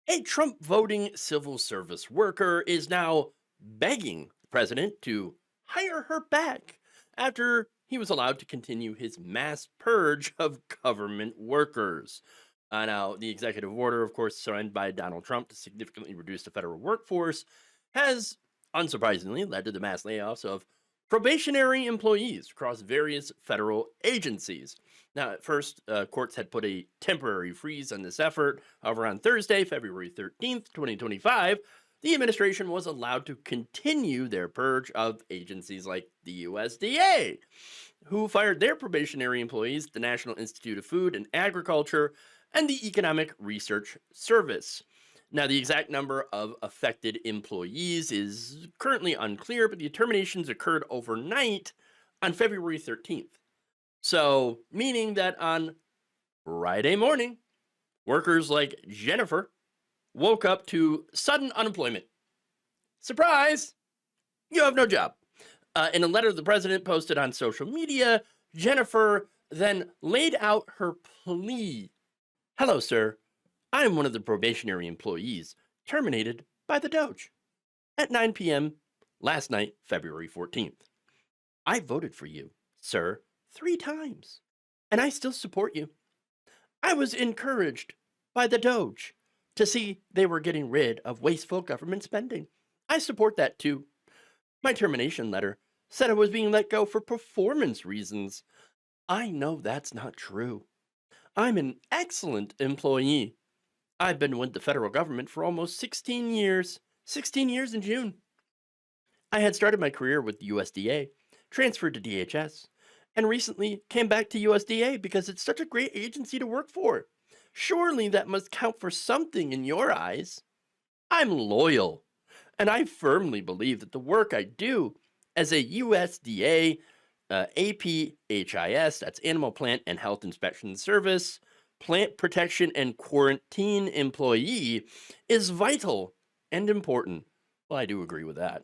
A Trump voting civil service worker is now begging the president to hire her back after he was allowed to continue his mass purge of government workers. Now, the executive order, of course, signed by Donald Trump to significantly reduce the federal workforce, has unsurprisingly led to the mass layoffs of probationary employees across various federal agencies. Now, at first, courts had put a temporary freeze on this effort. However, on Thursday, February 13th, 2025, the administration was allowed to continue their purge of agencies like the USDA, who fired their probationary employees, the National Institute of Food and Agriculture, and the Economic Research Service. Now, the exact number of affected employees is currently unclear, but the terminations occurred overnight on February 13th. So, meaning that on Friday morning, workers like Jennifer woke up to sudden unemployment. Surprise! You have no job. In a letter the president posted on social media, Jennifer then laid out her plea. Hello, sir. I am one of the probationary employees terminated by the Doge at 9 p.m. last night, February 14th. I voted for you, sir, 3 times, and I still support you. I was encouraged by the Doge to see they were getting rid of wasteful government spending. I support that too. My termination letter said I was being let go for performance reasons. I know that's not true. I'm an excellent employee. I've been with the federal government for almost 16 years. 16 years in June. I had started my career with the USDA, transferred to DHS, and recently came back to USDA because it's such a great agency to work for. Surely that must count for something in your eyes. I'm loyal, and I firmly believe that the work I do as a USDA APHIS, that's Animal Plant and Health Inspection Service, Plant Protection and Quarantine employee, is vital and important. Well, I do agree with that.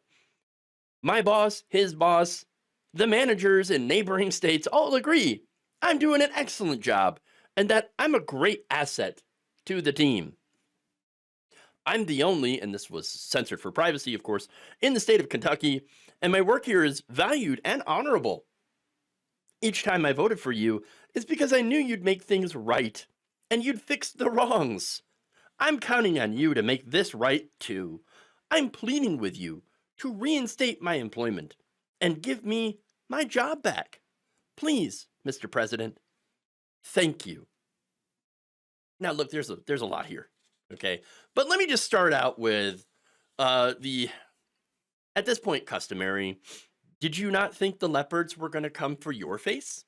My boss, his boss, the managers in neighboring states all agree I'm doing an excellent job and that I'm a great asset to the team. I'm the only, and this was censored for privacy, of course, in the state of Kentucky, and my work here is valued and honorable. Each time I voted for you is because I knew you'd make things right and you'd fix the wrongs. I'm counting on you to make this right too. I'm pleading with you to reinstate my employment and give me my job back. Please, Mr. President, thank you. Now, look, there's a lot here, okay? But let me just start out with the, at this point, customary. Did you not think the leopards were going to come for your face?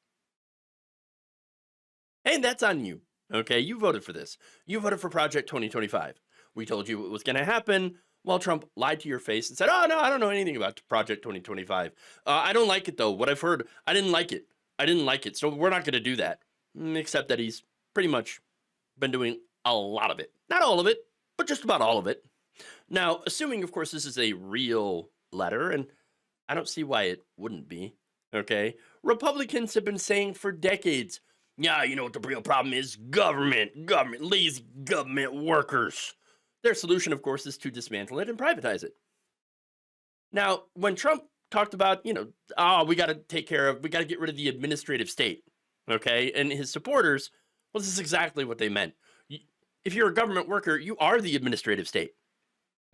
Hey, that's on you, okay? You voted for this. You voted for Project 2025. We told you what was going to happen while Trump lied to your face and said, oh, no, I don't know anything about Project 2025. I don't like it, though. What I've heard, I didn't like it. I didn't like it, so we're not going to do that. Except that he's pretty much been doing a lot of it. Not all of it, but just about all of it. Now, assuming, of course, this is a real letter, and I don't see why it wouldn't be, okay? Republicans have been saying for decades, yeah, you know what the real problem is? Government, lazy government workers. Their solution, of course, is to dismantle it and privatize it. Now, when Trump talked about, we got to get rid of the administrative state, okay? And his supporters, well, this is exactly what they meant. If you're a government worker, you are the administrative state,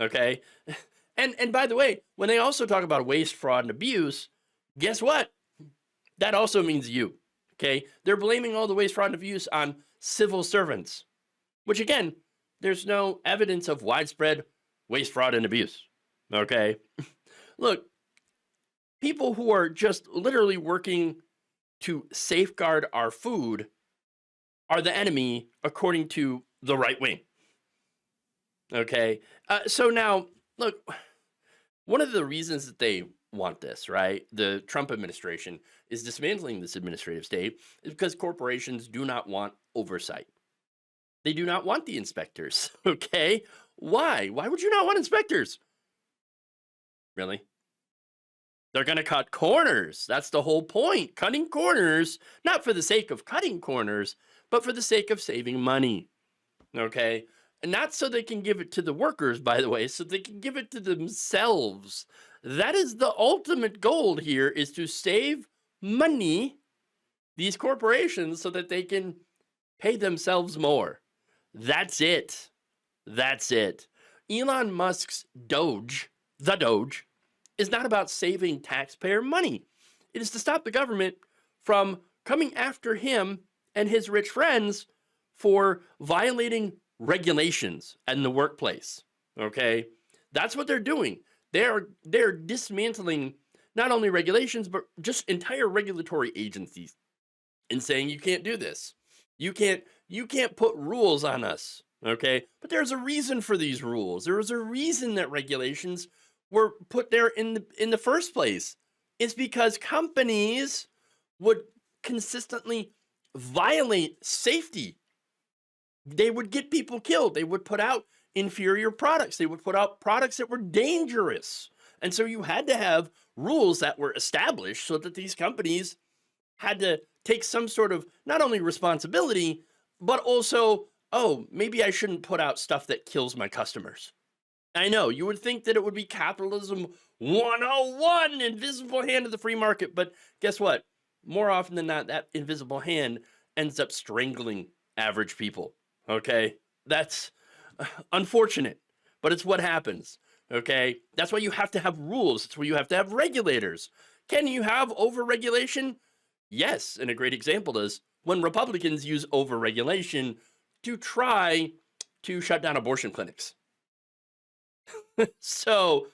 okay? And by the way, when they also talk about waste, fraud, and abuse, guess what? That also means you, okay? They're blaming all the waste, fraud, and abuse on civil servants, which again, there's no evidence of widespread waste, fraud, and abuse, okay? Look, people who are just literally working to safeguard our food are the enemy, according to the right wing, okay? So now, look, one of the reasons that they want this, right, the Trump administration is dismantling this administrative state is because corporations do not want oversight. They do not want the inspectors, okay? Why? Why would you not want inspectors? Really? They're going to cut corners. That's the whole point. Cutting corners, not for the sake of cutting corners, but for the sake of saving money, okay? Not so they can give it to the workers, by the way, so they can give it to themselves. That is the ultimate goal here, is to save money, these corporations, so that they can pay themselves more. That's it. That's it. Elon Musk's Doge, the Doge, is not about saving taxpayer money. It is to stop the government from coming after him and his rich friends for violating regulations in the workplace. Okay? That's what they're doing. They're dismantling not only regulations, but just entire regulatory agencies and saying you can't do this. You can't put rules on us. Okay? But there's a reason for these rules. There was a reason that regulations were put there in the first place. It's because companies would consistently violate safety. They would get people killed. They would put out inferior products. They would put out products that were dangerous. And so you had to have rules that were established so that these companies had to take some sort of not only responsibility, but also, oh, maybe I shouldn't put out stuff that kills my customers. I know, you would think that it would be capitalism 101, invisible hand of the free market, but guess what? More often than not, that invisible hand ends up strangling average people. Okay? That's unfortunate, but it's what happens. Okay? That's why you have to have rules. That's why you have to have regulators. Can you have overregulation? Yes, and a great example is when Republicans use overregulation to try to shut down abortion clinics. So,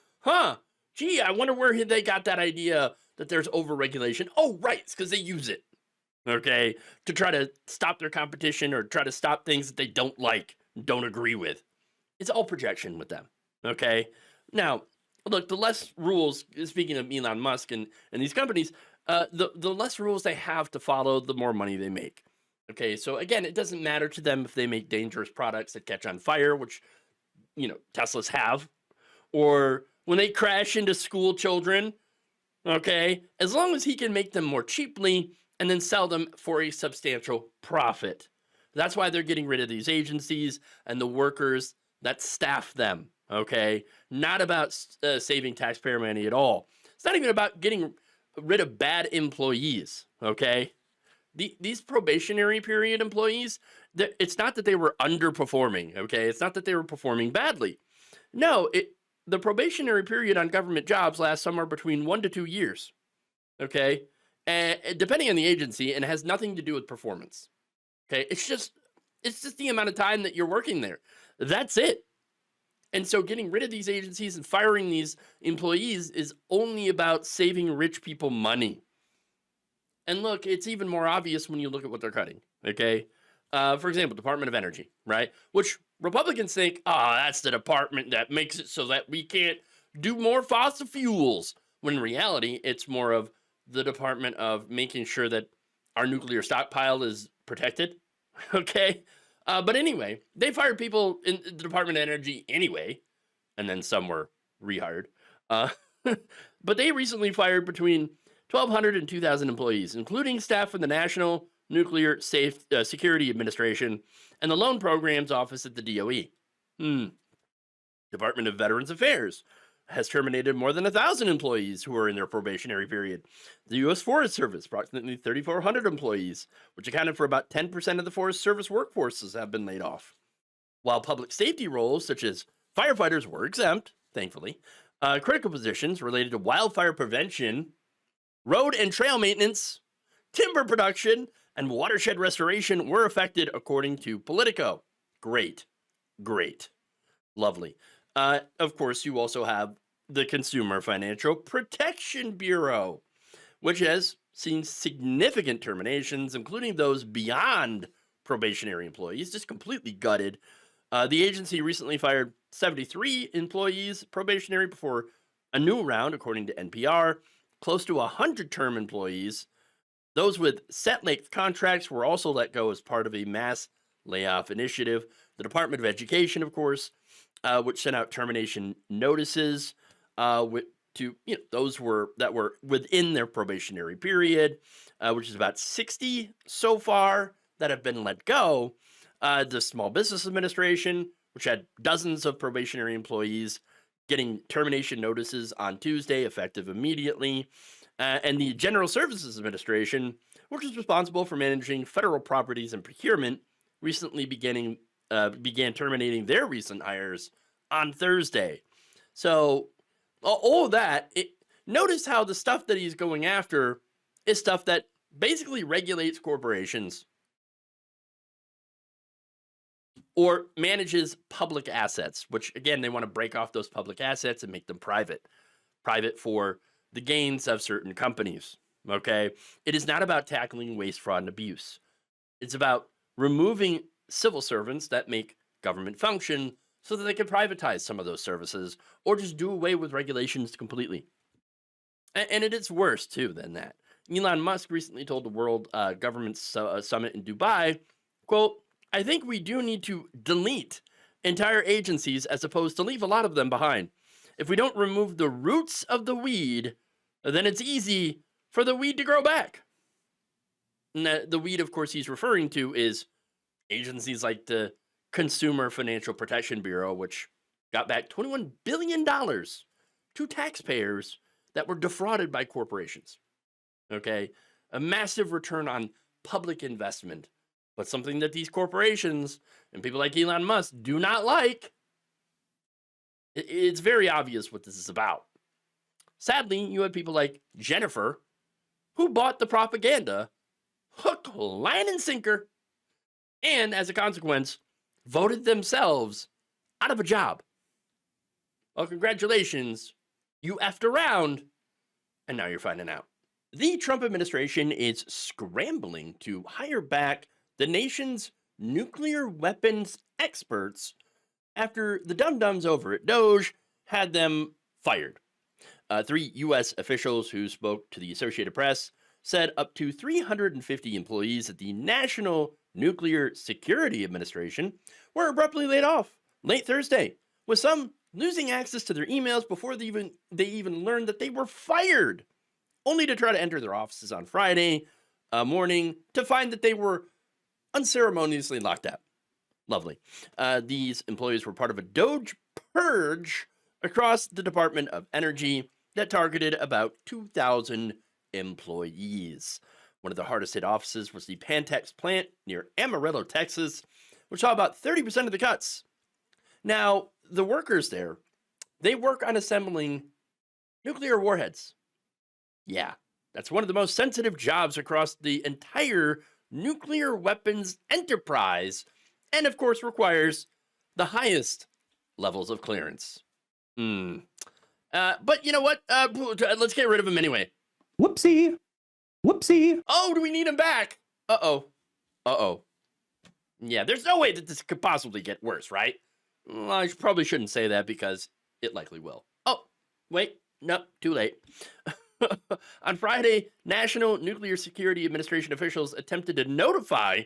gee, I wonder where they got that idea that there's overregulation. Oh, right, it's because they use it, okay, to try to stop their competition or try to stop things that they don't like, don't agree with. It's all projection with them, okay? Now, look, the less rules, speaking of Elon Musk and these companies, the less rules they have to follow, the more money they make. Okay, so again, it doesn't matter to them if they make dangerous products that catch on fire, which, Teslas have, or when they crash into school children, okay, as long as he can make them more cheaply and then sell them for a substantial profit. That's why they're getting rid of these agencies and the workers that staff them, okay? Not about saving taxpayer money at all. It's not even about getting rid of bad employees, okay? These probationary period employees, it's not that they were underperforming, okay? It's not that they were performing badly. No, the probationary period on government jobs lasts somewhere between 1 to 2 years, okay? And depending on the agency, and it has nothing to do with performance, okay? It's just the amount of time that you're working there. That's it. And so getting rid of these agencies and firing these employees is only about saving rich people money. And look, it's even more obvious when you look at what they're cutting, okay? For example, Department of Energy, right? Which Republicans think, that's the department that makes it so that we can't do more fossil fuels. When in reality, it's more of the department of making sure that our nuclear stockpile is protected, okay? But anyway, they fired people in the Department of Energy anyway, and then some were rehired. But they recently fired between 1,200 and 2,000 employees, including staff from the National Nuclear Security Administration and the Loan Programs Office at the DOE. Department of Veterans Affairs has terminated more than 1,000 employees who are in their probationary period. The U.S. Forest Service, approximately 3,400 employees, which accounted for about 10% of the Forest Service workforces, have been laid off. While public safety roles, such as firefighters, were exempt, thankfully, critical positions related to wildfire prevention, road and trail maintenance, timber production, and watershed restoration were affected, according to Politico. Great. Lovely. Of course, you also have the Consumer Financial Protection Bureau, which has seen significant terminations, including those beyond probationary employees, just completely gutted. The agency recently fired 73 employees probationary before a new round, according to NPR. Close to 100 term employees. Those with set-length contracts were also let go as part of a mass layoff initiative. The Department of Education, of course, which sent out termination notices to those that were within their probationary period, which is about 60 so far that have been let go. The Small Business Administration, which had dozens of probationary employees getting termination notices on Tuesday, effective immediately, and the General Services Administration, which is responsible for managing federal properties and procurement, recently began terminating their recent hires on Thursday. So all of that, notice how the stuff that he's going after is stuff that basically regulates corporations or manages public assets, which again, they want to break off those public assets and make them private for the gains of certain companies. Okay. It is not about tackling waste, fraud, and abuse. It's about removing civil servants that make government function so that they can privatize some of those services or just do away with regulations completely. And it is worse too than that. Elon Musk recently told the World Government Summit in Dubai, quote, "I think we do need to delete entire agencies as opposed to leave a lot of them behind. If we don't remove the roots of the weed, then it's easy for the weed to grow back." And the weed, of course, he's referring to is agencies like the Consumer Financial Protection Bureau, which got back $21 billion to taxpayers that were defrauded by corporations. Okay, a massive return on public investment, but something that these corporations and people like Elon Musk do not like. It's very obvious what this is about. Sadly, you had people like Jennifer who bought the propaganda hook, line, and sinker, and as a consequence, voted themselves out of a job. Well, congratulations, you effed around, and now you're finding out. The Trump administration is scrambling to hire back the nation's nuclear weapons experts after the dum-dums over at DOJ had them fired. 3 U.S. officials who spoke to the Associated Press said up to 350 employees at the National Nuclear Security Administration were abruptly laid off late Thursday, with some losing access to their emails before they even learned that they were fired, only to try to enter their offices on Friday morning to find that they were unceremoniously locked out. Lovely. These employees were part of a DOJ purge across the Department of Energy that targeted about 2,000 employees. One of the hardest hit offices was the Pantex plant near Amarillo, Texas, which saw about 30% of the cuts. Now, the workers there, they work on assembling nuclear warheads. Yeah, that's one of the most sensitive jobs across the entire nuclear weapons enterprise, and of course requires the highest levels of clearance. But you know what? Let's get rid of him anyway. Whoopsie. Whoopsie. Oh, do we need him back? Uh-oh. Yeah, there's no way that this could possibly get worse, right? Well, I probably shouldn't say that because it likely will. Oh, wait. Nope, too late. On Friday, National Nuclear Security Administration officials attempted to notify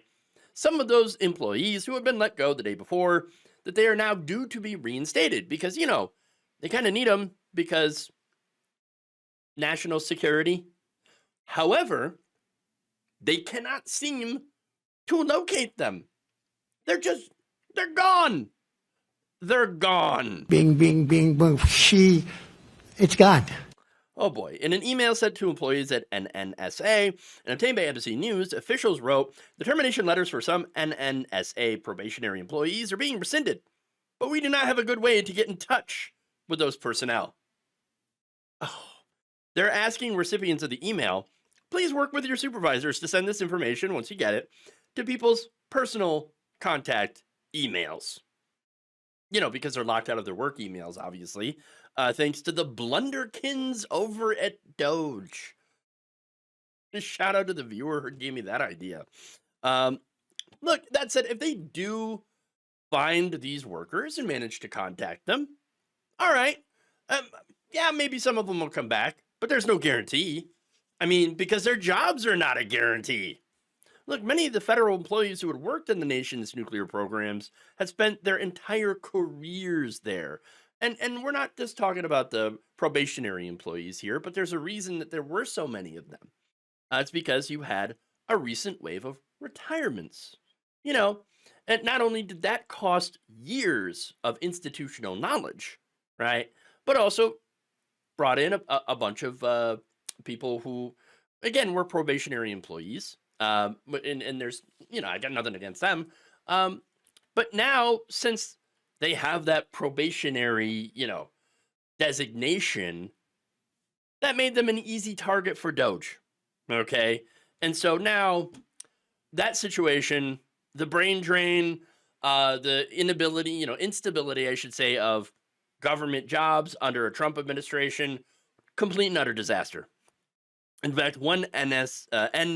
some of those employees who had been let go the day before that they are now due to be reinstated because, you know, they kind of need them because national security. However, they cannot seem to locate them. They're gone. They're gone. Bing, bing, bing, boom. It's gone. Oh boy. In an email sent to employees at NNSA and obtained by NBC News, officials wrote, "The termination letters for some NNSA probationary employees are being rescinded, but we do not have a good way to get in touch with those personnel." Oh. They're asking recipients of the email, please work with your supervisors to send this information, once you get it, to people's personal contact emails. You know, because they're locked out of their work emails, obviously, thanks to the blunderkins over at Doge. Shout out to the viewer who gave me that idea. Look, that said, if they do find these workers and manage to contact them, all right, yeah, maybe some of them will come back, but there's no guarantee. I mean, because their jobs are not a guarantee. Look, many of the federal employees who had worked in the nation's nuclear programs had spent their entire careers there. And we're not just talking about the probationary employees here, but there's a reason that there were so many of them. It's because you had a recent wave of retirements. You know, And not only did that cost years of institutional knowledge, right, but also brought in a bunch of people who, again, were probationary employees. And there's, I got nothing against them. Um, but now, since they have that probationary, designation, that made them an easy target for Doge. Okay. And so now that situation, the brain drain, the inability, instability, I should say, of government jobs under a Trump administration, complete and utter disaster. In fact, one NNSA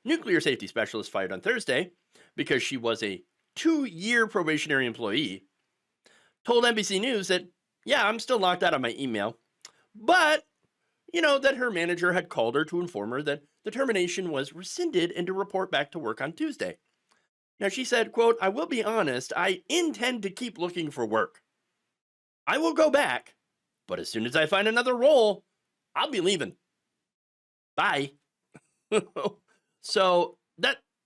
nuclear safety specialist fired on Thursday because she was a 2-year probationary employee, told NBC News that, yeah, I'm still locked out of my email, but, that her manager had called her to inform her that the termination was rescinded and to report back to work on Tuesday. Now, she said, quote, "I will be honest, I intend to keep looking for work. I will go back, but as soon as I find another role, I'll be leaving. Bye." So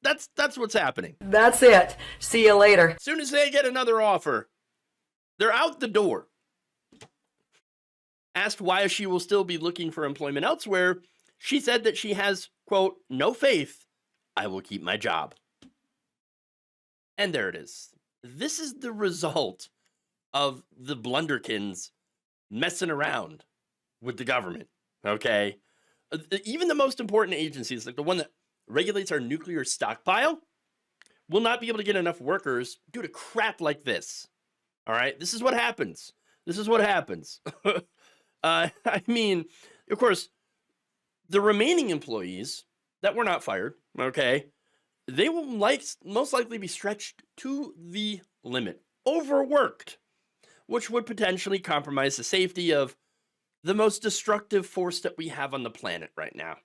that's what's happening. That's it. See you later. As soon as they get another offer, they're out the door. Asked why she will still be looking for employment elsewhere, she said that she has, quote, "no faith I will keep my job." And there it is. This is the result of the blunderkins messing around with the government, okay? Even the most important agencies, like the one that regulates our nuclear stockpile, will not be able to get enough workers due to crap like this. All right? This is what happens. This is what happens. I mean, of course, the remaining employees that were not fired, okay, they will most likely be stretched to the limit, overworked, which would potentially compromise the safety of the most destructive force that we have on the planet right now.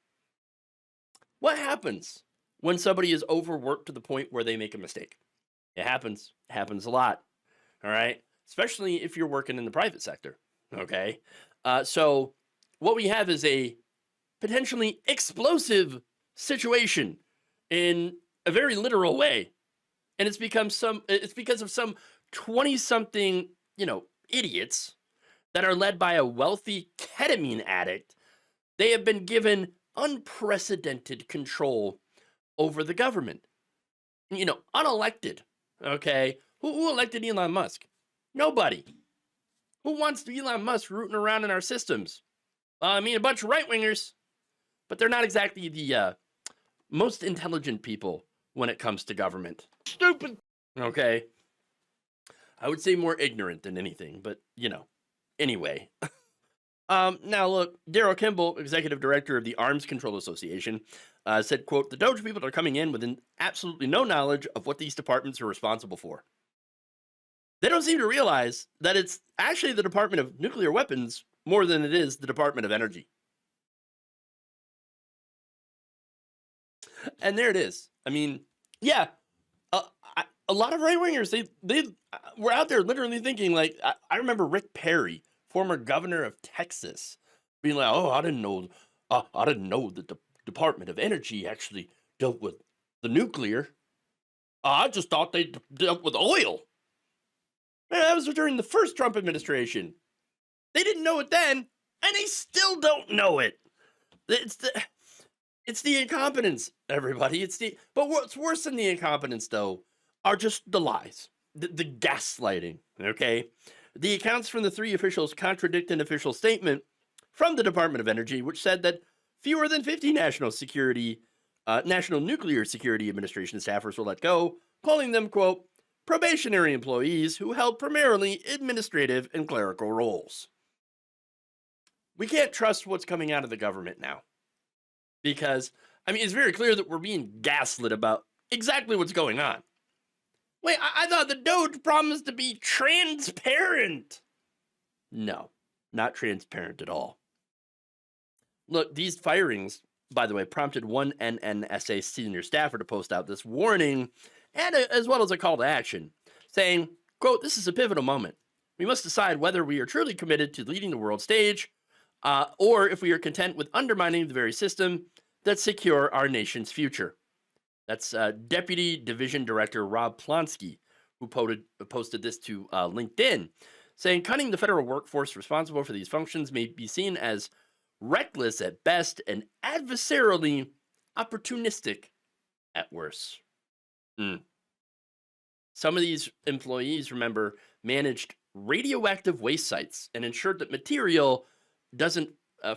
What happens when somebody is overworked to the point where they make a mistake? It happens. It happens a lot. All right? Especially if you're working in the private sector. Okay? So what we have is a potentially explosive situation in a very literal way. And it's because of some 20-something, idiots that are led by a wealthy ketamine addict. They have been given unprecedented control over the government. Unelected. Okay? Who elected Elon Musk? Nobody. Who wants Elon Musk rooting around in our systems? A bunch of right-wingers, but they're not exactly the most intelligent people when it comes to government. Stupid. Okay? I would say more ignorant than anything, but, anyway. Now, look, Daryl Kimball, executive director of the Arms Control Association, said, quote, "The Doge people are coming in with absolutely no knowledge of what these departments are responsible for. They don't seem to realize that it's actually the Department of Nuclear Weapons more than it is the Department of Energy." And there it is. Yeah, a lot of right-wingers, they were out there literally thinking, like, I remember Rick Perry, former governor of Texas, being like, "Oh, I didn't know that the Department of Energy actually dealt with the nuclear. I just thought they dealt with oil." Man, that was during the first Trump administration. They didn't know it then, and they still don't know it. It's the incompetence, everybody. But what's worse than the incompetence, though, are just the lies, the gaslighting. Okay, the accounts from the three officials contradict an official statement from the Department of Energy, which said that fewer than 50 National Nuclear Security Administration staffers were let go, calling them, quote, "probationary employees who held primarily administrative and clerical roles." We can't trust what's coming out of the government now. Because, it's very clear that we're being gaslit about exactly what's going on. Wait, I thought the Doge promised to be transparent. No, not transparent at all. Look, these firings, by the way, prompted one NNSA senior staffer to post out this warning, and as well as a call to action, saying, quote, "This is a pivotal moment. We must decide whether we are truly committed to leading the world stage, or if we are content with undermining the very system that secure our nation's future. That's Deputy Division Director Rob Plonsky, who posted this to LinkedIn, saying cutting the federal workforce responsible for these functions may be seen as reckless at best and adversarially opportunistic at worst. Some of these employees, remember, managed radioactive waste sites and ensured that material doesn't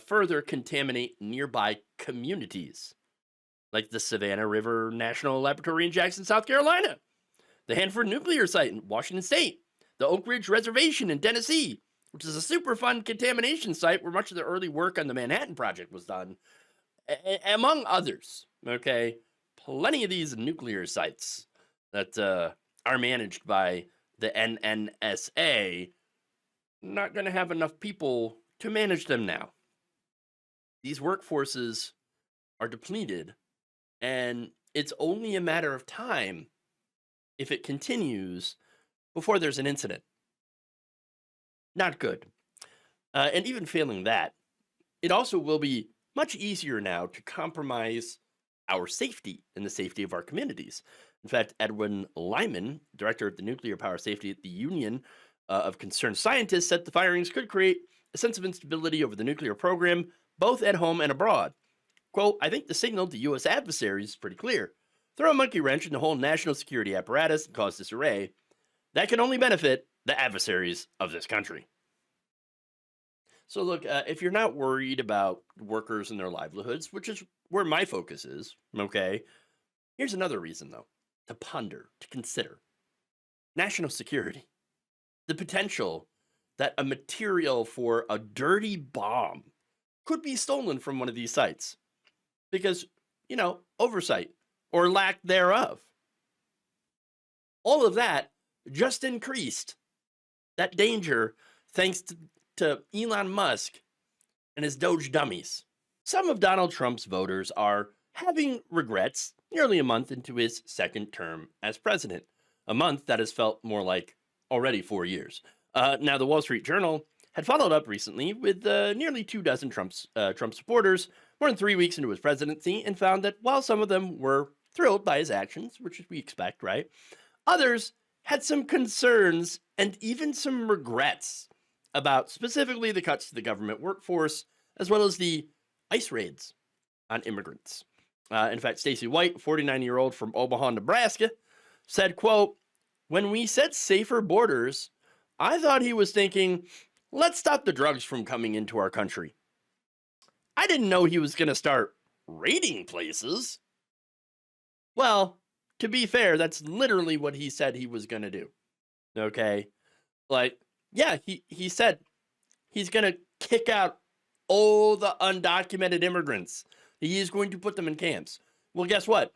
further contaminate nearby communities, like the Savannah River National Laboratory in Jackson, South Carolina, the Hanford Nuclear Site in Washington State, the Oak Ridge Reservation in Tennessee, which is a Superfund contamination site where much of the early work on the Manhattan Project was done, among others. Okay, plenty of these nuclear sites that are managed by the NNSA, not going to have enough people to manage them now. These workforces are depleted, and it's only a matter of time, if it continues, before there's an incident. Not good. And even failing that, it also will be much easier now to compromise our safety and the safety of our communities. In fact, Edwin Lyman, director of the Nuclear Power Safety at the Union of Concerned Scientists, said the firings could create a sense of instability over the nuclear program, both at home and abroad. Quote, I think the signal to U.S. adversaries is pretty clear. Throw a monkey wrench in the whole national security apparatus and cause disarray. That can only benefit the adversaries of this country. So look, if you're not worried about workers and their livelihoods, which is where my focus is, okay, here's another reason, though, to ponder, to consider. National security. The potential that a material for a dirty bomb could be stolen from one of these sites. Because, oversight or lack thereof. All of that just increased that danger thanks to Elon Musk and his Doge dummies. Some of Donald Trump's voters are having regrets nearly a month into his second term as president, a month that has felt more like already 4 years. Now, the Wall Street Journal had followed up recently with nearly 24 Trump supporters more than 3 weeks into his presidency, and found that while some of them were thrilled by his actions, which we expect, right, others had some concerns and even some regrets about specifically the cuts to the government workforce, as well as the ICE raids on immigrants. In fact, Stacey White, a 49-year-old from Omaha, Nebraska, said, quote, when we said safer borders, I thought he was thinking, let's stop the drugs from coming into our country. I didn't know he was going to start raiding places. Well, to be fair, that's literally what he said he was going to do. Okay? Like, yeah, he said he's going to kick out all the undocumented immigrants. He is going to put them in camps. Well, guess what?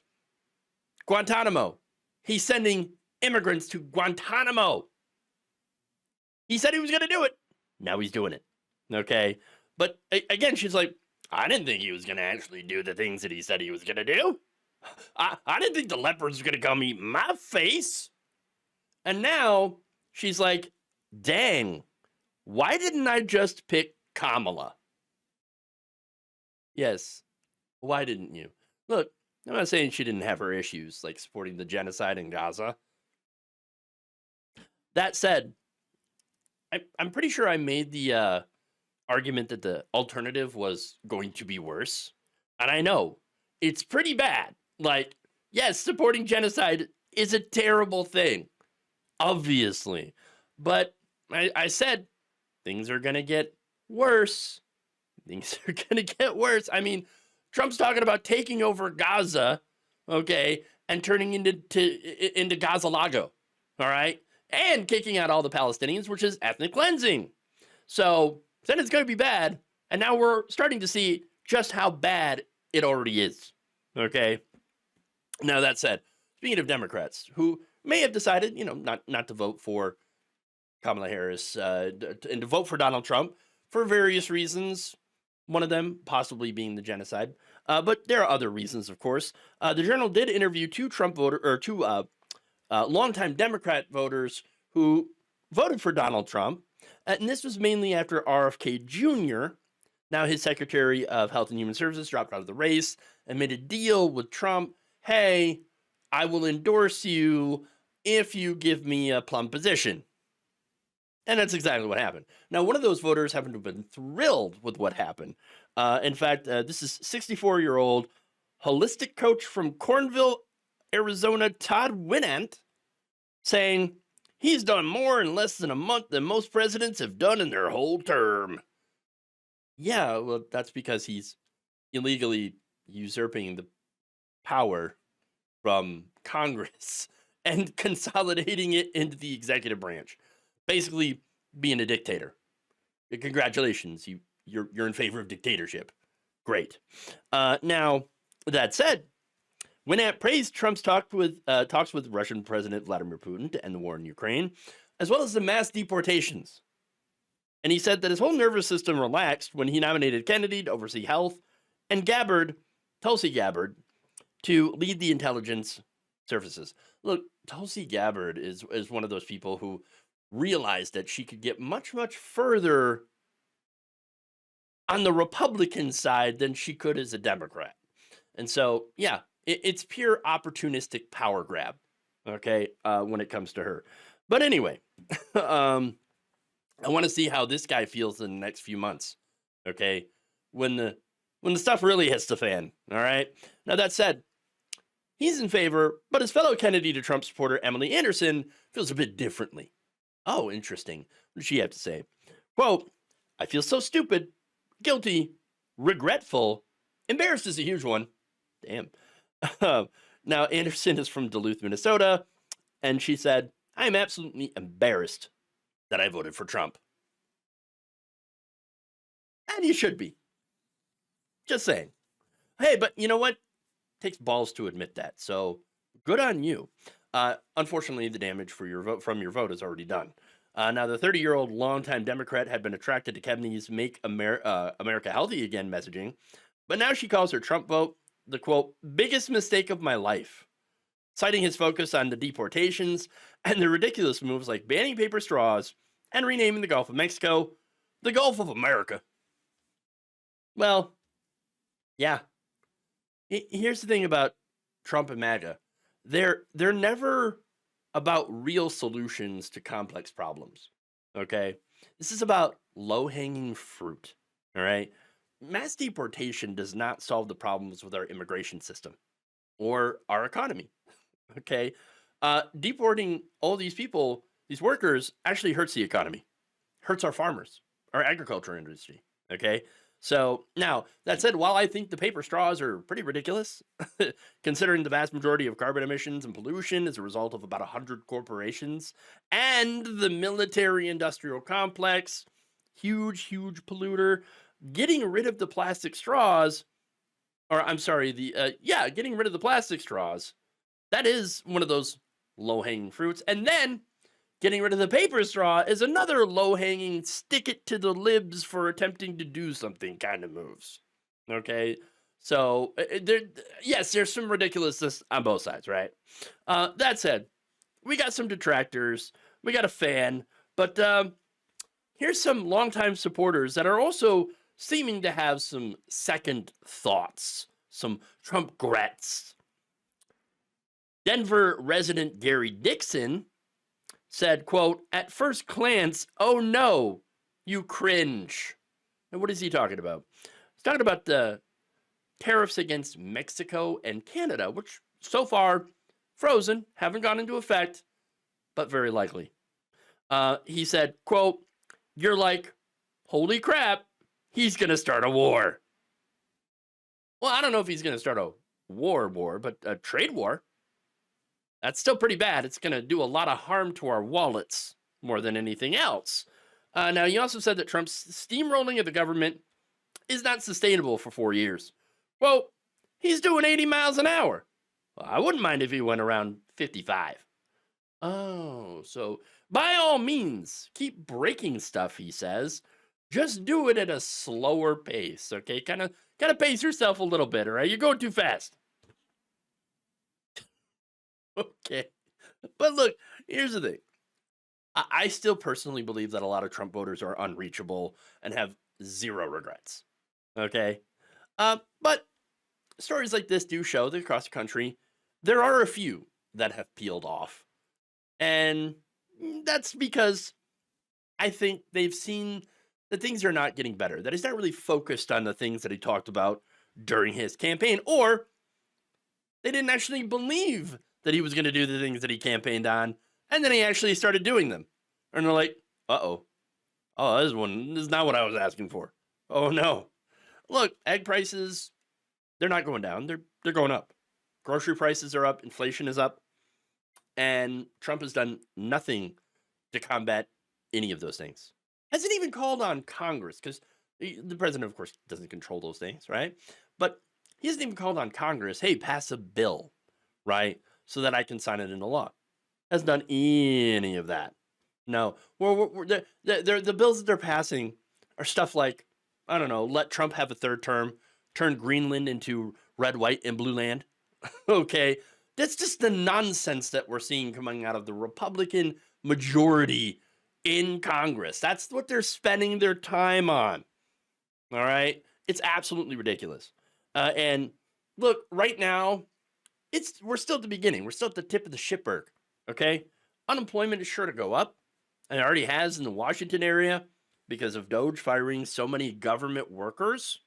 Guantanamo. He's sending immigrants to Guantanamo. He said he was going to do it. Now he's doing it. Okay? But again, she's like, I didn't think he was going to actually do the things that he said he was going to do. I didn't think the leopards were going to come eat my face. And now she's like, dang, why didn't I just pick Kamala? Yes, why didn't you? Look, I'm not saying she didn't have her issues, like supporting the genocide in Gaza. That said, I'm pretty sure I made the argument that the alternative was going to be worse. And I know, it's pretty bad. Like, yes, supporting genocide is a terrible thing, obviously. But I said things are going to get worse. Things are going to get worse. I mean, Trump's talking about taking over Gaza, okay, and turning into Gaza Lago, all right? And kicking out all the Palestinians, which is ethnic cleansing. So then it's going to be bad. And now we're starting to see just how bad it already is, okay? Now, that said, speaking of Democrats who may have decided, not to vote for Kamala Harris and to vote for Donald Trump for various reasons, one of them possibly being the genocide. But there are other reasons, of course. The Journal did interview two longtime Democrat voters who voted for Donald Trump. And this was mainly after RFK Jr., now his Secretary of Health and Human Services, dropped out of the race and made a deal with Trump hey, I will endorse you if you give me a plum position. And that's exactly what happened. Now, one of those voters happened to have been thrilled with what happened. In fact, this is 64-year-old holistic coach from Cornville, Arizona, Todd Winant, saying he's done more in less than a month than most presidents have done in their whole term. Yeah, well, that's because he's illegally usurping the power from Congress and consolidating it into the executive branch. Basically, being a dictator. Congratulations, you're in favor of dictatorship. Great. Now, that said, Winant praised Trump's talks with Russian President Vladimir Putin to end the war in Ukraine, as well as the mass deportations. And he said that his whole nervous system relaxed when he nominated Kennedy to oversee health and Tulsi Gabbard, to lead the intelligence services. Look, Tulsi Gabbard is one of those people who realized that she could get much, much further on the Republican side than she could as a Democrat. And so, yeah, it's pure opportunistic power grab, okay, when it comes to her. But anyway, I want to see how this guy feels in the next few months, okay, when the stuff really hits the fan, all right? Now, that said, he's in favor, but his fellow Kennedy to Trump supporter Emily Anderson feels a bit differently. Oh, interesting. What does she have to say? Quote, I feel so stupid, guilty, regretful, embarrassed is a huge one. Damn. Now, Anderson is from Duluth, Minnesota, and she said, I am absolutely embarrassed that I voted for Trump. And you should be. Just saying. Hey, but you know what? Takes balls to admit that. So good on you. Unfortunately, the damage for your vote is already done. Now, the 30-year-old longtime Democrat had been attracted to Kennedy's "Make America Healthy Again" messaging, but now she calls her Trump vote the, quote, biggest mistake of my life, citing his focus on the deportations and the ridiculous moves like banning paper straws and renaming the Gulf of Mexico the Gulf of America. Well, yeah. Here's the thing about Trump and MAGA. They're never about real solutions to complex problems, okay? This is about low-hanging fruit, all right? Mass deportation does not solve the problems with our immigration system or our economy, okay? Deporting all these people, these workers, actually hurts the economy, hurts our farmers, our agriculture industry, okay? So now, that said, while I think the paper straws are pretty ridiculous, considering the vast majority of carbon emissions and pollution as a result of about 100 corporations and the military-industrial complex, huge polluter, getting rid of the plastic straws, or I'm sorry, getting rid of the plastic straws, that is one of those low-hanging fruits. And then getting rid of the paper straw is another low-hanging, stick it to the libs for attempting to do something kind of moves. Okay? So, there's some ridiculousness on both sides, right? That said, we got some detractors, we got a fan, but here's some longtime supporters that are also seeming to have some second thoughts, some Trump grats. Denver resident Gary Dixon said, quote, at first glance, oh no, you cringe. And what is he talking about? He's talking about the tariffs against Mexico and Canada, which so far frozen, haven't gone into effect, but very likely. He said, quote, you're like, holy crap, he's going to start a war. Well, I don't know if he's going to start a war, but a trade war. That's still pretty bad. It's going to do a lot of harm to our wallets more than anything else. Now, he also said that Trump's steamrolling of the government is not sustainable for 4 years. Well, he's doing 80 miles an hour. Well, I wouldn't mind if he went around 55. Oh, so by all means, keep breaking stuff, he says. Just do it at a slower pace, okay? Kind of pace yourself a little bit, all right? You're going too fast. Okay. But look, here's the thing. I still personally believe that a lot of Trump voters are unreachable and have zero regrets. Okay? But stories like this do show that across the country, There are a few that have peeled off. And that's because I think they've seen that things are not getting better, that he's not really focused on the things that he talked about during his campaign, or they didn't actually believe that he was going to do the things that he campaigned on, and then he actually started doing them. And they're like, uh-oh. Oh, this is not what I was asking for. Oh, no. Look, egg prices, they're not going down. They're going up. Grocery prices are up. Inflation is up. And Trump has done nothing to combat any of those things. Hasn't even called on Congress, because the president, of course, doesn't control those things, right? But he hasn't even called on Congress, hey, pass a bill, right? So that I can sign it into law. Hasn't done any of that. No. The bills that they're passing are stuff like, I don't know, let Trump have a third term, turn Greenland into red, white, and blue land. Okay. That's just the nonsense that we're seeing coming out of the Republican majority in Congress. That's what they're spending their time on. All right. It's absolutely ridiculous. And look, right now, we're still at the beginning. We're still at the tip of the shipberg. Okay. Unemployment is sure to go up, and it already has in the Washington area because of Doge firing so many government workers.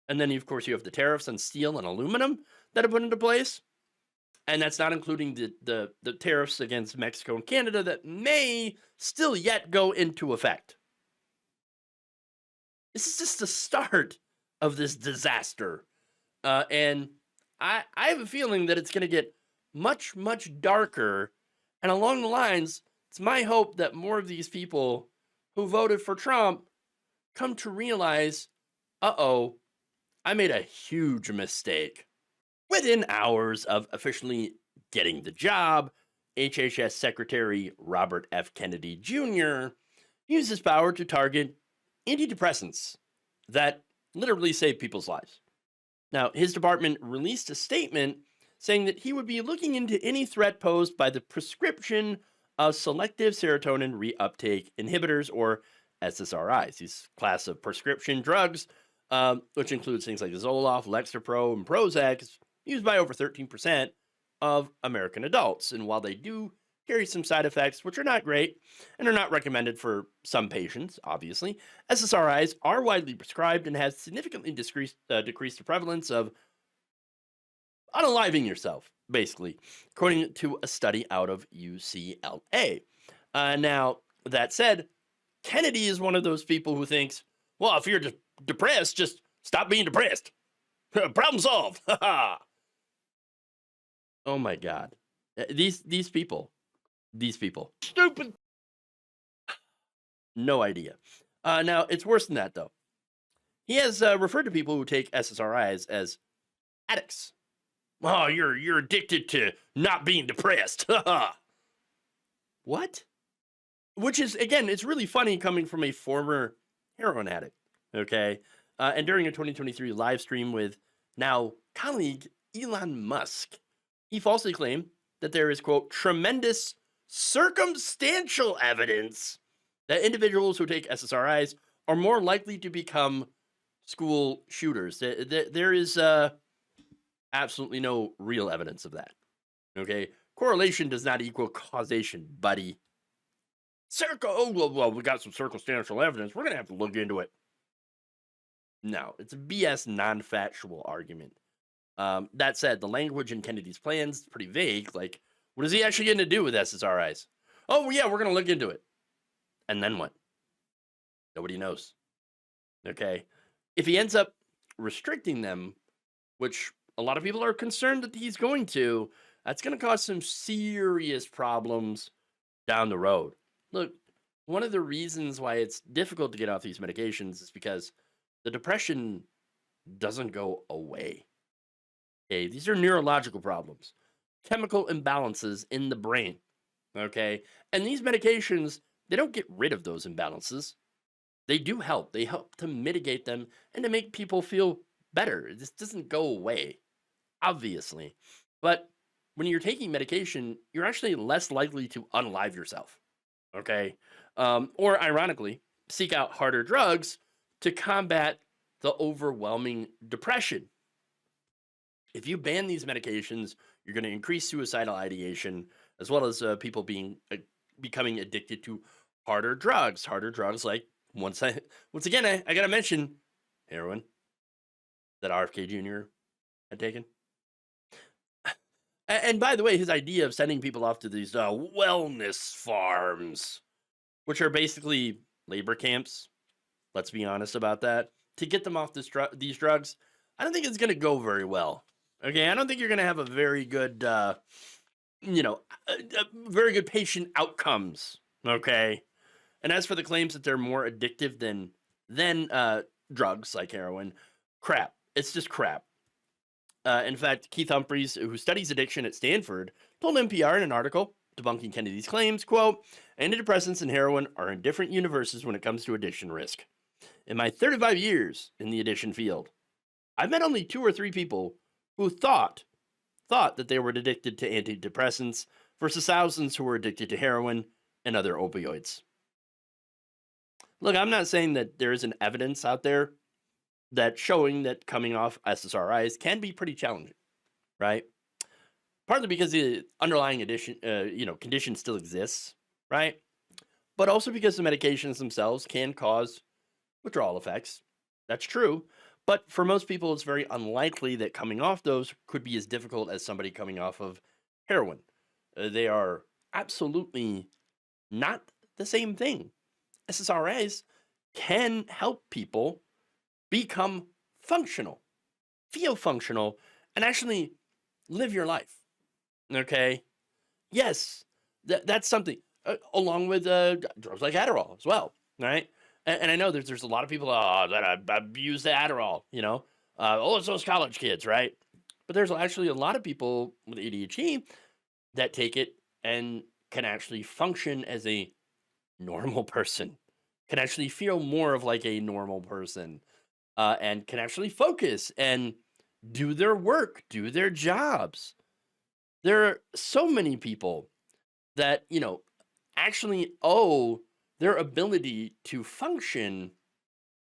And then, of course, you have the tariffs on steel and aluminum that have put into place. And that's not including the tariffs against Mexico and Canada that may still yet go into effect. This is just the start of this disaster. And I have a feeling that it's going to get much, much darker. And along the lines, it's my hope that more of these people who voted for Trump come to realize, uh-oh, I made a huge mistake. Within hours of officially getting the job, HHS Secretary Robert F. Kennedy Jr. used his power to target antidepressants that literally save people's lives. Now, his department released a statement saying that he would be looking into any threat posed by the prescription of selective serotonin reuptake inhibitors, or SSRIs, these class of prescription drugs, which includes things like Zoloft, Lexapro, and Prozac, used by over 13% of American adults. And while they do carry some side effects, which are not great and are not recommended for some patients, obviously, SSRIs are widely prescribed and has significantly decreased the prevalence of unaliving yourself, basically, according to a study out of UCLA. Now, that said, Kennedy is one of those people who thinks, well, if you're depressed, just stop being depressed. Problem solved. Oh my God. These people. Stupid. No idea. Now, it's worse than that, though. He has referred to people who take SSRIs as addicts. Oh, you're addicted to not being depressed. What? Which is, again, it's really funny coming from a former heroin addict, okay? And during a 2023 live stream with now colleague Elon Musk, he falsely claimed that there is, quote, tremendous circumstantial evidence that individuals who take SSRIs are more likely to become school shooters. There is absolutely no real evidence of that, okay? Correlation does not equal causation, buddy. Well, we got some circumstantial evidence. We're going to have to look into it. No, it's a BS non-factual argument. That said, the language in Kennedy's plans is pretty vague. Like, what is he actually going to do with SSRIs? Oh, yeah, we're going to look into it. And then what? Nobody knows. Okay? If he ends up restricting them, which a lot of people are concerned that he's going to, that's going to cause some serious problems down the road. Look, one of the reasons why it's difficult to get off these medications is because the depression doesn't go away. Okay, these are neurological problems, chemical imbalances in the brain. Okay, and these medications, they don't get rid of those imbalances. They do help. They help to mitigate them and to make people feel better. This doesn't go away, obviously. But when you're taking medication, you're actually less likely to unalive yourself. Okay, or ironically, seek out harder drugs to combat the overwhelming depression. If you ban these medications, you're going to increase suicidal ideation as well as people becoming addicted to harder drugs like once again I got to mention heroin that RFK Jr. had taken. And by the way, his idea of sending people off to these wellness farms, which are basically labor camps, let's be honest about that, to get them off these drugs, I don't think it's going to go very well. Okay, I don't think you're going to have a very good, very good patient outcomes. Okay, and as for the claims that they're more addictive than drugs like heroin, crap. It's just crap. In fact, Keith Humphreys, who studies addiction at Stanford, told NPR in an article debunking Kennedy's claims, quote, "Antidepressants and heroin are in different universes when it comes to addiction risk. In my 35 years in the addiction field, I've met only 2 or 3 people who thought that they were addicted to antidepressants versus thousands who were addicted to heroin and other opioids." Look, I'm not saying that there isn't evidence out there that showing that coming off SSRIs can be pretty challenging, right? Partly because the underlying condition still exists, right? But also because the medications themselves can cause withdrawal effects. That's true. But for most people, it's very unlikely that coming off those could be as difficult as somebody coming off of heroin. They are absolutely not the same thing. SSRIs can help people become functional, feel functional, and actually live your life. Okay? Yes, that's something, along with drugs like Adderall as well, right? And I know there's a lot of people that abuse the Adderall, it's those college kids, right? But there's actually a lot of people with ADHD that take it and can actually function as a normal person, can actually feel more of like a normal person, and can actually focus and do their work, do their jobs. There are so many people that, actually owe their ability to function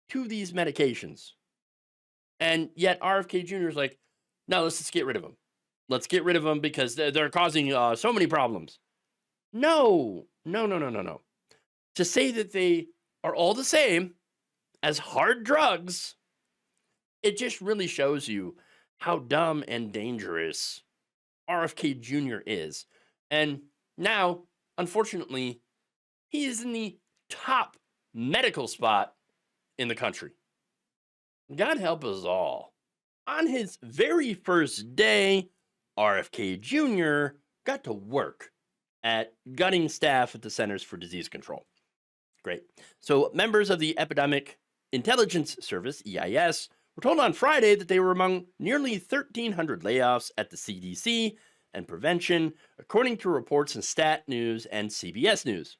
to these medications. And yet RFK Jr. is like, no, let's just get rid of them. Let's get rid of them because they're causing so many problems. No. To say that they are all the same as hard drugs, it just really shows you how dumb and dangerous RFK Jr. is. And now, unfortunately, he is in the top medical spot in the country. God help us all. On his very first day, RFK Jr. got to work at gutting staff at the Centers for Disease Control. Great. So members of the Epidemic Intelligence Service, EIS, were told on Friday that they were among nearly 1,300 layoffs at the CDC and prevention, according to reports in Stat News and CBS News.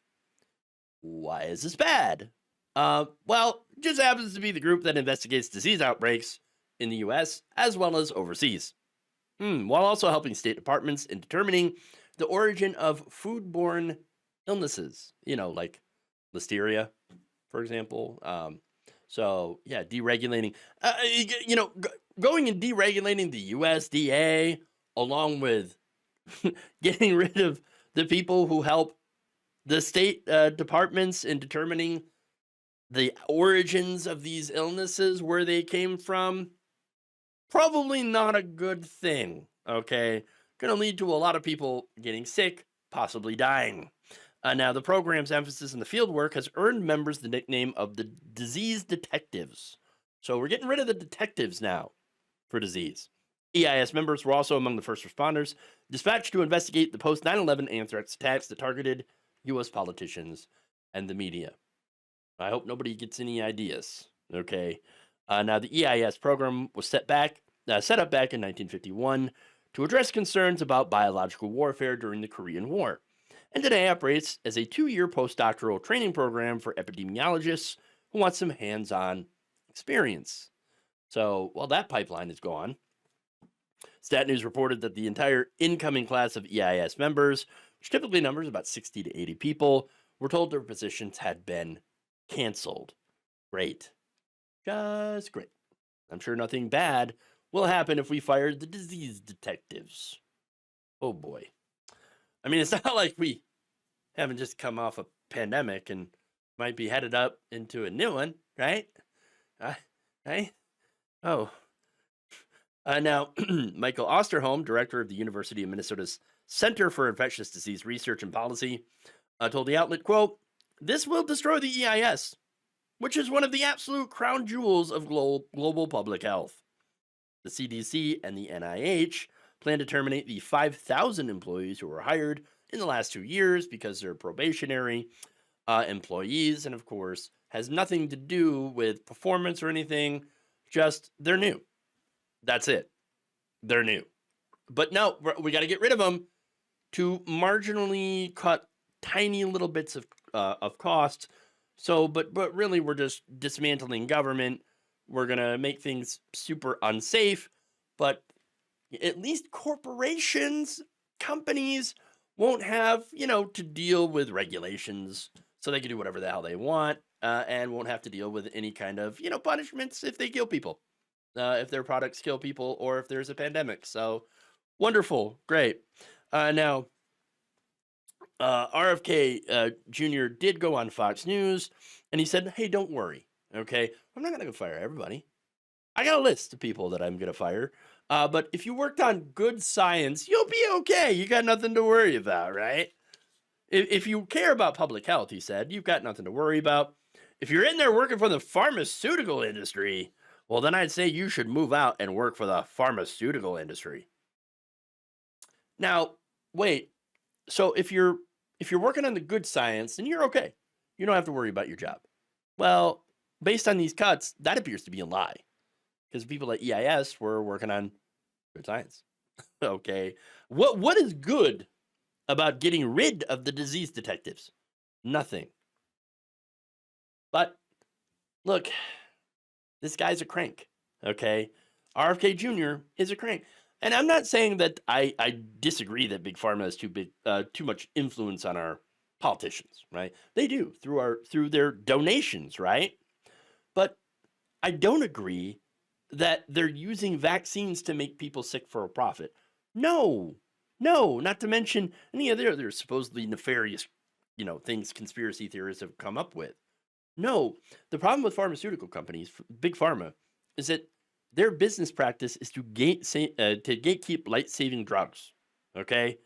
Why is this bad? Well, it just happens to be the group that investigates disease outbreaks in the U.S. as well as overseas, while also helping state departments in determining the origin of foodborne illnesses, like listeria, for example. Deregulating, going and deregulating the USDA along with getting rid of the people who help the state departments in determining the origins of these illnesses, where they came from, probably not a good thing, okay? Going to lead to a lot of people getting sick, possibly dying. Now, the program's emphasis in the field work has earned members the nickname of the disease detectives. So we're getting rid of the detectives now for disease. EIS members were also among the first responders dispatched to investigate the post 9/11 anthrax attacks that targeted U.S. politicians and the media. I hope nobody gets any ideas, okay? Now, the EIS program was set up back in 1951 to address concerns about biological warfare during the Korean War, and today operates as a 2-year postdoctoral training program for epidemiologists who want some hands-on experience. So, while that pipeline is gone, Stat News reported that the entire incoming class of EIS members, which typically numbers about 60 to 80 people, were told their positions had been canceled. Great. Just great. I'm sure nothing bad will happen if we fire the disease detectives. Oh boy. I mean, it's not like we haven't just come off a pandemic and might be headed up into a new one, right? Right? Oh. Now, Michael Osterholm, director of the University of Minnesota's Center for Infectious Disease Research and Policy, told the outlet, quote, "This will destroy the EIS, which is one of the absolute crown jewels of global public health. The CDC and the NIH plan to terminate the 5,000 employees who were hired in the last 2 years because they're probationary employees, and of course, has nothing to do with performance or anything, just they're new. That's it. They're new. But no, we got to get rid of them to marginally cut tiny little bits of cost. So, but really, we're just dismantling government. We're gonna make things super unsafe. But at least corporations, companies won't have to deal with regulations, so they can do whatever the hell they want, and won't have to deal with any kind of punishments if they kill people, if their products kill people, or if there's a pandemic. So wonderful, great. Now, RFK Jr. did go on Fox News, and he said, "Hey, don't worry, okay? I'm not going to go fire everybody. I got a list of people that I'm going to fire. But if you worked on good science, you'll be okay. You got nothing to worry about, right? If you care about public health," he said, "you've got nothing to worry about. If you're in there working for the pharmaceutical industry, well, then I'd say you should move out and work for the pharmaceutical industry." Now, wait. So if you're working on the good science, then you're okay. You don't have to worry about your job. Well, based on these cuts, that appears to be a lie, because people at EIS were working on good science. Okay. What is good about getting rid of the disease detectives? Nothing. But look, this guy's a crank. Okay. RFK Jr. is a crank. And I'm not saying that I disagree that big pharma has too much influence on our politicians, right? They do through their donations, right? But I don't agree that they're using vaccines to make people sick for a profit. No, not to mention any other supposedly nefarious, things conspiracy theorists have come up with. No, the problem with pharmaceutical companies, big pharma, is that their business practice is to gatekeep life-saving drugs, okay,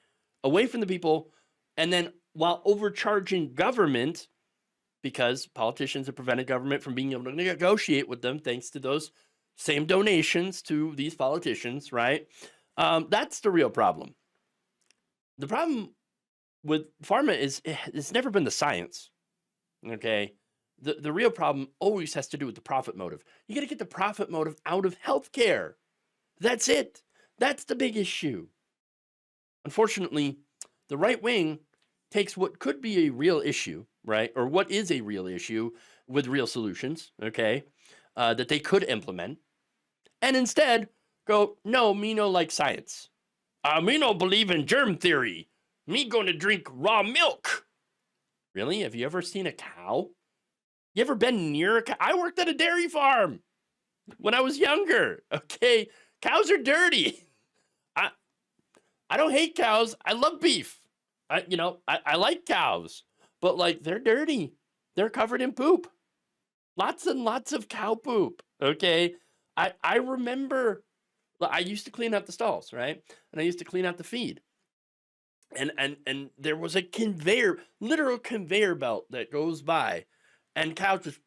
away from the people, and then while overcharging government, because politicians have prevented government from being able to negotiate with them thanks to those same donations to these politicians, right? That's the real problem. The problem with pharma is it's never been the science, okay? The real problem always has to do with the profit motive. You got to get the profit motive out of healthcare. That's it. That's the big issue. Unfortunately, the right wing takes what could be a real issue, right? Or what is a real issue with real solutions, okay, that they could implement, and instead go, "No, me no like science. Me no believe in germ theory. Me going to drink raw milk." Really? Have you ever seen a cow? You ever been near a cow? I worked at a dairy farm when I was younger. Okay, cows are dirty. I don't hate cows. I love beef. I like cows, but like they're dirty. They're covered in poop. Lots and lots of cow poop. Okay, I remember I used to clean out the stalls, right? And I used to clean out the feed. And there was a literal conveyor belt that goes by, and cows just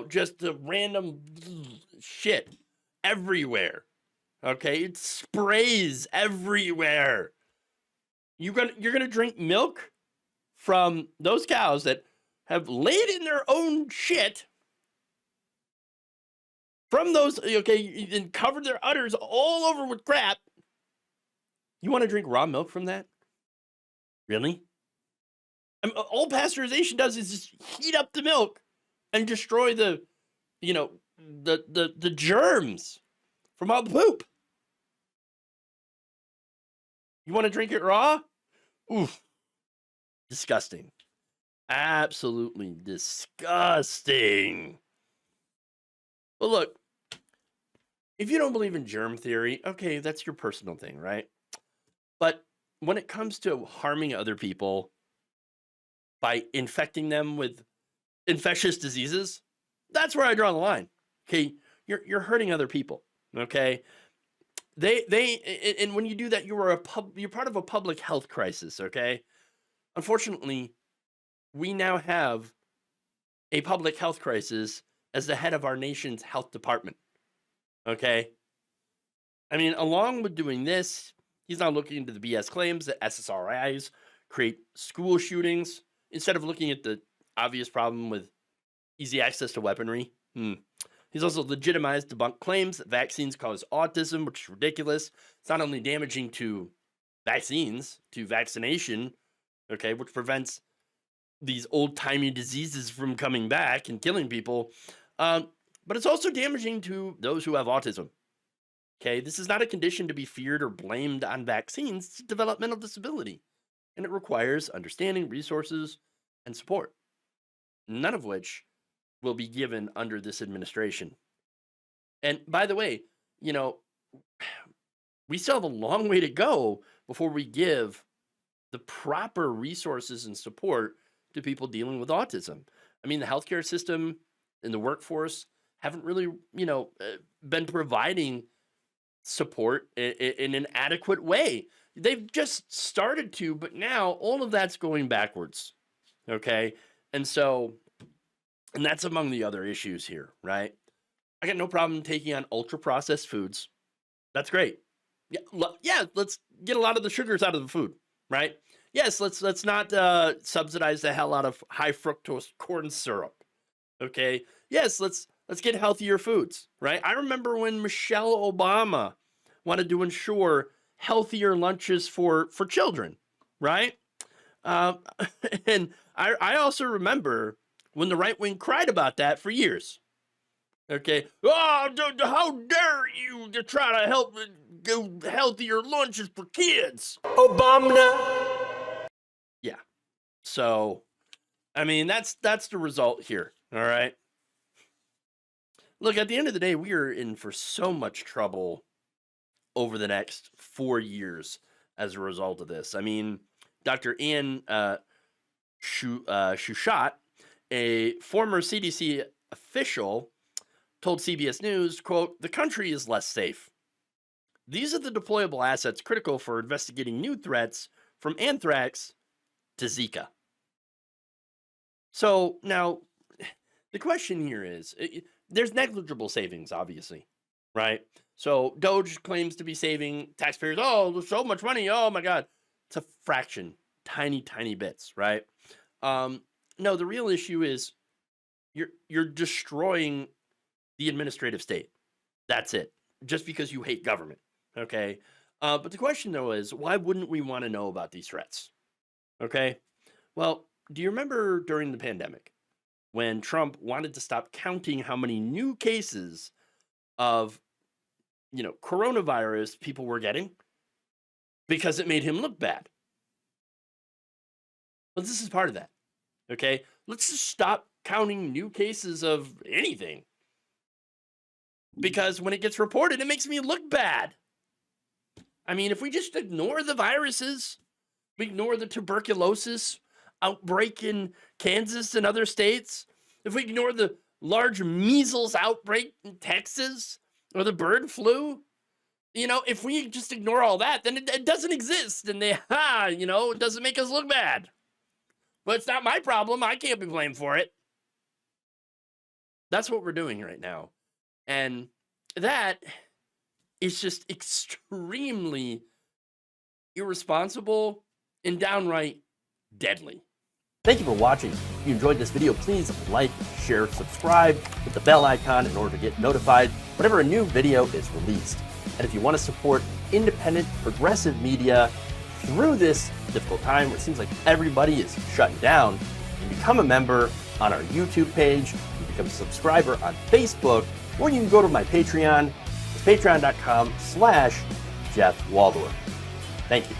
just the random shit everywhere. Okay, it sprays everywhere. You're gonna drink milk from those cows that have laid in their own shit from those, okay, and covered their udders all over with crap. You want to drink raw milk from that? Really? All pasteurization does is just heat up the milk and destroy the germs from all the poop. You want to drink it raw? Oof. Disgusting. Absolutely disgusting. Well, look, if you don't believe in germ theory, okay, that's your personal thing, right? But when it comes to harming other people by infecting them with infectious diseases, that's where I draw the line. Okay, you're hurting other people. Okay, and when you do that, you're part of a public health crisis. Okay, unfortunately, we now have a public health crisis as the head of our nation's health department. Okay, I mean, along with doing this, he's now looking into the BS claims that SSRIs create school shootings instead of looking at the obvious problem with easy access to weaponry. He's also legitimized debunked claims that vaccines cause autism, which is ridiculous. It's not only damaging to vaccines, to vaccination, okay, which prevents these old-timey diseases from coming back and killing people, but it's also damaging to those who have autism. Okay, this is not a condition to be feared or blamed on vaccines. It's a developmental disability, and it requires understanding, resources, and support, none of which will be given under this administration. And by the way, we still have a long way to go before we give the proper resources and support to people dealing with autism. I mean, the healthcare system and the workforce haven't really, been providing support in an adequate way. They've just started to, but now all of that's going backwards. Okay. And that's among the other issues here, right? I got no problem taking on ultra processed foods. That's great. Yeah, let's get a lot of the sugars out of the food, right? Yes, let's not subsidize the hell out of high fructose corn syrup. Okay. Yes, let's get healthier foods, right? I remember when Michelle Obama wanted to ensure healthier lunches for children, right? And I also remember when the right wing cried about that for years. Okay. Oh, how dare you to try to help go healthier lunches for kids? Obama. Yeah. So, I mean, that's the result here. All right. Look, at the end of the day, we are in for so much trouble over the next 4 years as a result of this. I mean, Dr. Ann Shushat, a former CDC official, told CBS News, quote, "The country is less safe. These are the deployable assets critical for investigating new threats from anthrax to Zika." So now the question here is, there's negligible savings, obviously, right? So Doge claims to be saving taxpayers, so much money, oh my God. It's a fraction, tiny bits, right? No, the real issue is you're destroying the administrative state. That's it. Just because you hate government, okay? But the question, though, is why wouldn't we want to know about these threats? Okay? Well, do you remember during the pandemic when Trump wanted to stop counting how many new cases of, coronavirus people were getting because it made him look bad? Well, this is part of that, okay? Let's just stop counting new cases of anything. Because when it gets reported, it makes me look bad. I mean, if we just ignore the viruses, we ignore the tuberculosis outbreak in Kansas and other states, if we ignore the large measles outbreak in Texas or the bird flu, if we just ignore all that, then it doesn't exist. And it doesn't make us look bad. But it's not my problem. I can't be blamed for it. That's what we're doing right now. And that is just extremely irresponsible and downright deadly. Thank you for watching. If you enjoyed this video, please like, share, subscribe, hit the bell icon in order to get notified whenever a new video is released. And if you want to support independent, progressive media through this difficult time where it seems like everybody is shutting down, you can become a member on our YouTube page, you can become a subscriber on Facebook, or you can go to my Patreon. It's patreon.com/Jeff Waldorf. Thank you.